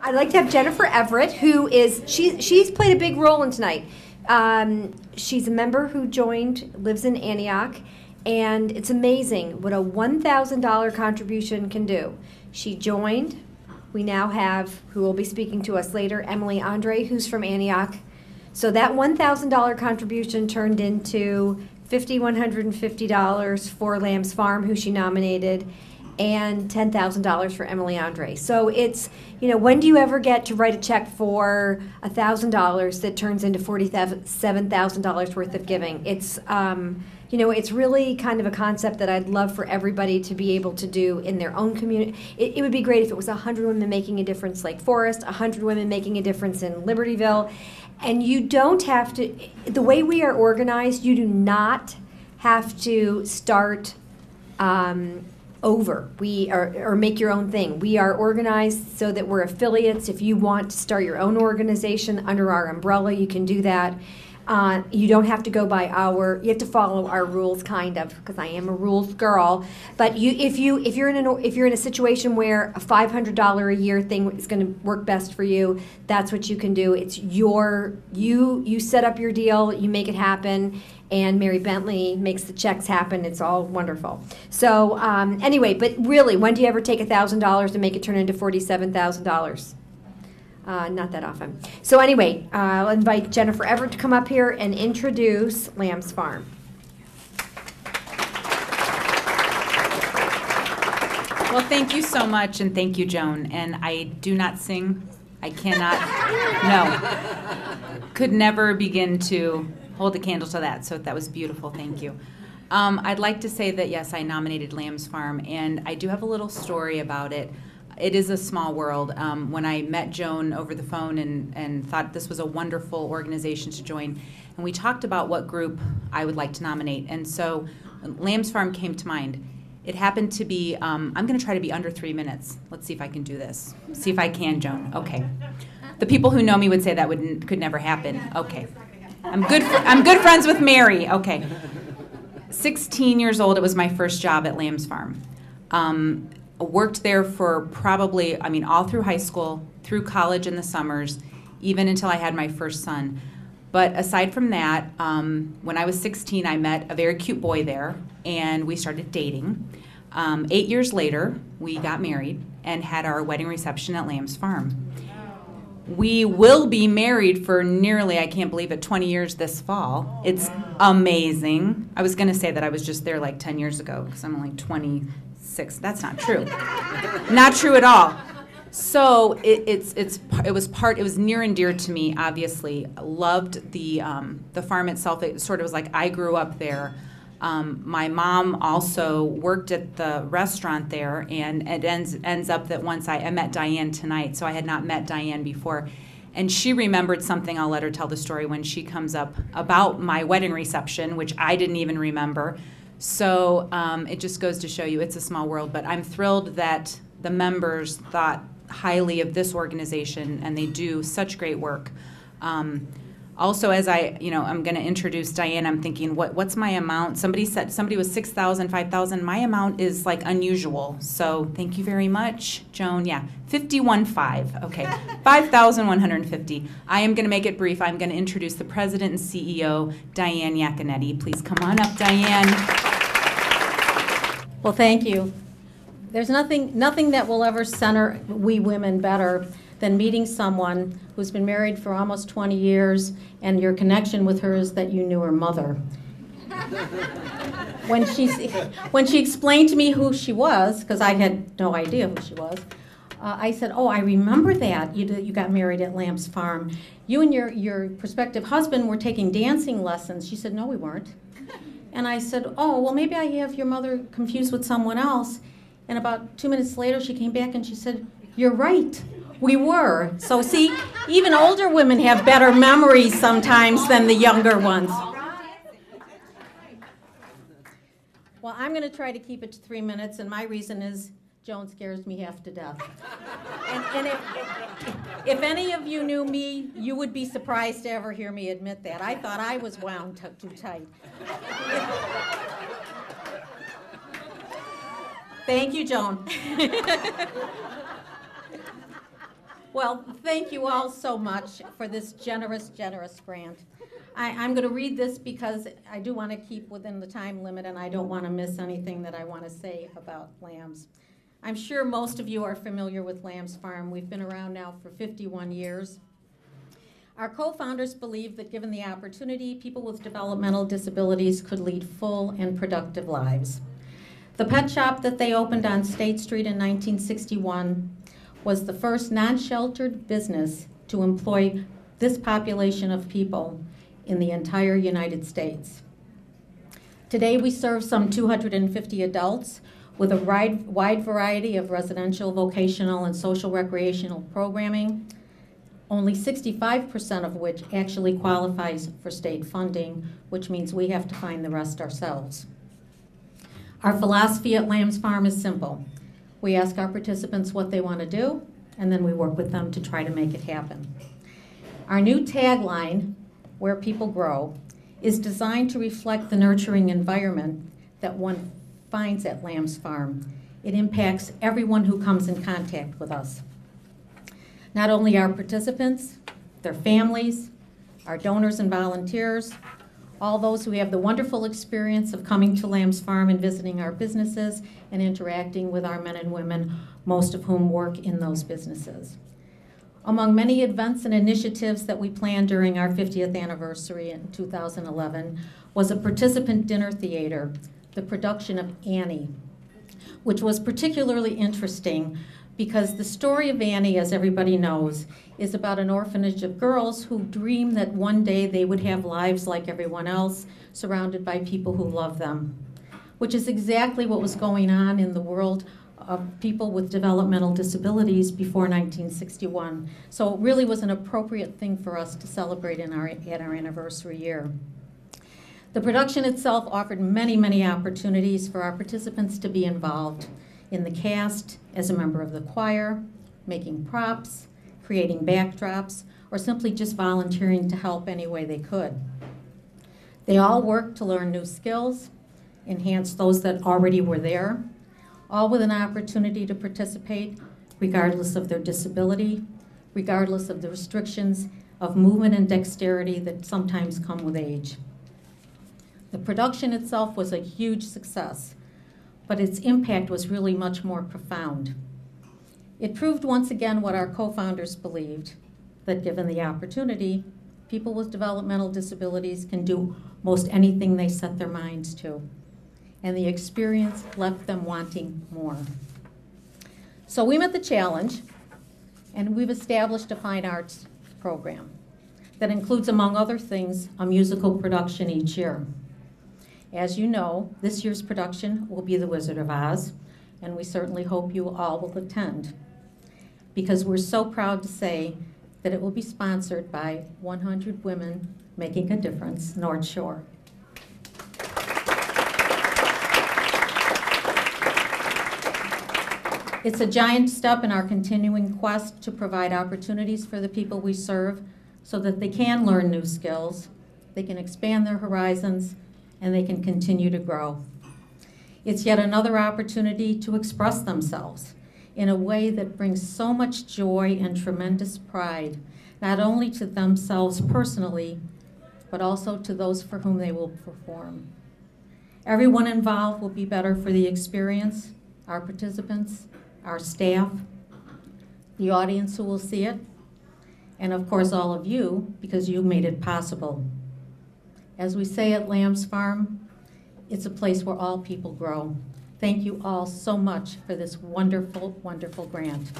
I'd like to have Jennifer Everett, who is, she's played a big role in tonight. She's a member who joined, lives in Antioch, and it's amazing what a $1,000 contribution can do. She joined. We now have, who will be speaking to us later, Emily Andre, who's from Antioch. So that $1,000 contribution turned into $5,150 for Lamb's Farm, who she nominated, and $10,000 for Emily Andre. So it's, you know, when do you ever get to write a check for $1,000 that turns into $47,000 worth of giving? It's, you know, it's really kind of a concept that I'd love for everybody to be able to do in their own community. It would be great if it was 100 women making a difference like Forest, 100 women making a difference in Libertyville. And you don't have to, the way we are organized, you do not have to start over. Or make your own thing. We are organized so that we're affiliates. If you want to start your own organization under our umbrella, you can do that. You don't have to go by you have to follow our rules, kind of, because I am a rules girl. But if you're in a situation where a $500 a year thing is going to work best for you, that's what you can do. It's you set up your deal, you make it happen, and Mary Bentley makes the checks happen. It's all wonderful. So anyway, but really, when do you ever take $1,000 and make it turn into $47,000? Not that often. So anyway, I'll invite Jennifer Everett to come up here and introduce Lamb's Farm. Well, thank you so much, and thank you, Joan. And I do not sing. I cannot, no. Could never begin to hold a candle to that, so that was beautiful. Thank you. I'd like to say that, yes, I nominated Lamb's Farm, and I do have a little story about it. It is a small world. When I met Joan over the phone and thought this was a wonderful organization to join, and we talked about what group I would like to nominate, and so Lamb's Farm came to mind. It happened to be, I'm going to try to be under 3 minutes. Let's see if I can do this. See if I can, Joan. Okay. The people who know me would say that could never happen. Okay. I'm good friends with Mary. Okay. 16 years old, it was my first job at Lamb's Farm. Worked there for probably, all through high school, through college in the summers, even until I had my first son. But aside from that, when I was 16, I met a very cute boy there, and we started dating. 8 years later, we got married and had our wedding reception at Lamb's Farm. We will be married for nearly, I can't believe it, 20 years this fall. It's amazing. I was going to say that I was just there like 10 years ago because I'm only 26. That's not true. Not true at all. So it was near and dear to me, obviously. Loved the farm itself. It sort of was like I grew up there. My mom also worked at the restaurant there, and it ends up that once I met Dianne tonight, so I had not met Dianne before, and she remembered something. I'll let her tell the story when she comes up about my wedding reception, which I didn't even remember. So it just goes to show you it's a small world, but I'm thrilled that the members thought highly of this organization, and they do such great work. Also, as I'm going to introduce Dianne, I'm thinking, what's my amount? Somebody was 6,000, 5,000. My amount is like unusual. So thank you very much, Joan. Yeah, 51.5. Okay, 5,150. I am going to make it brief. I'm going to introduce the president and CEO, Dianne Yaconetti. Please come on up, Dianne. Well, thank you. There's nothing that will ever center we women better than meeting someone who's been married for almost 20 years, and your connection with her is that you knew her mother. When she explained to me who she was, because I had no idea who she was, I said, "Oh, I remember that. You got married at Lamb's Farm. You and your prospective husband were taking dancing lessons." She said, "No, we weren't." And I said, "Oh, well, maybe I have your mother confused with someone else." And about 2 minutes later, she came back and she said, "You're right. We were." So see, even older women have better memories sometimes than the younger ones. Well, I'm going to try to keep it to 3 minutes, and my reason is Joan scares me half to death. And if any of you knew me, you would be surprised to ever hear me admit that. I thought I was wound too tight. Thank you, Joan. Well, thank you all so much for this generous, generous grant. I'm going to read this because I do want to keep within the time limit and I don't want to miss anything that I want to say about Lambs. I'm sure most of you are familiar with Lambs Farm. We've been around now for 51 years. Our co-founders believed that given the opportunity, people with developmental disabilities could lead full and productive lives. The pet shop that they opened on State Street in 1961 was the first non-sheltered business to employ this population of people in the entire United States. Today we serve some 250 adults with a wide variety of residential, vocational, and social recreational programming, only 65% of which actually qualifies for state funding, which means we have to find the rest ourselves. Our philosophy at Lambs Farm is simple. We ask our participants what they want to do, and then we work with them to try to make it happen. Our new tagline, "Where People Grow," is designed to reflect the nurturing environment that one finds at Lambs Farm. It impacts everyone who comes in contact with us. Not only our participants, their families, our donors and volunteers, all those who have the wonderful experience of coming to Lambs Farm and visiting our businesses and interacting with our men and women, most of whom work in those businesses. Among many events and initiatives that we planned during our 50th anniversary in 2011 was a participant dinner theater, the production of Annie, which was particularly interesting because the story of Annie, as everybody knows, is about an orphanage of girls who dream that one day they would have lives like everyone else, surrounded by people who love them, which is exactly what was going on in the world of people with developmental disabilities before 1961. So it really was an appropriate thing for us to celebrate at our anniversary year. The production itself offered many, many opportunities for our participants to be involved in the cast, as a member of the choir, making props, creating backdrops, or simply just volunteering to help any way they could. They all worked to learn new skills, enhance those that already were there, all with an opportunity to participate regardless of their disability, regardless of the restrictions of movement and dexterity that sometimes come with age. The production itself was a huge success, but its impact was really much more profound. It proved once again what our co-founders believed, that given the opportunity, people with developmental disabilities can do most anything they set their minds to. And the experience left them wanting more. So we met the challenge, and we've established a fine arts program that includes, among other things, a musical production each year. As you know, this year's production will be The Wizard of Oz, and we certainly hope you all will attend, because we're so proud to say that it will be sponsored by 100 Women Making a Difference, North Shore. It's a giant step in our continuing quest to provide opportunities for the people we serve so that they can learn new skills, they can expand their horizons, and they can continue to grow. It's yet another opportunity to express themselves in a way that brings so much joy and tremendous pride, not only to themselves personally, but also to those for whom they will perform. Everyone involved will be better for the experience, our participants, our staff, the audience who will see it, and of course all of you, because you made it possible. As we say at Lambs Farm, it's a place where all people grow. Thank you all so much for this wonderful, wonderful grant.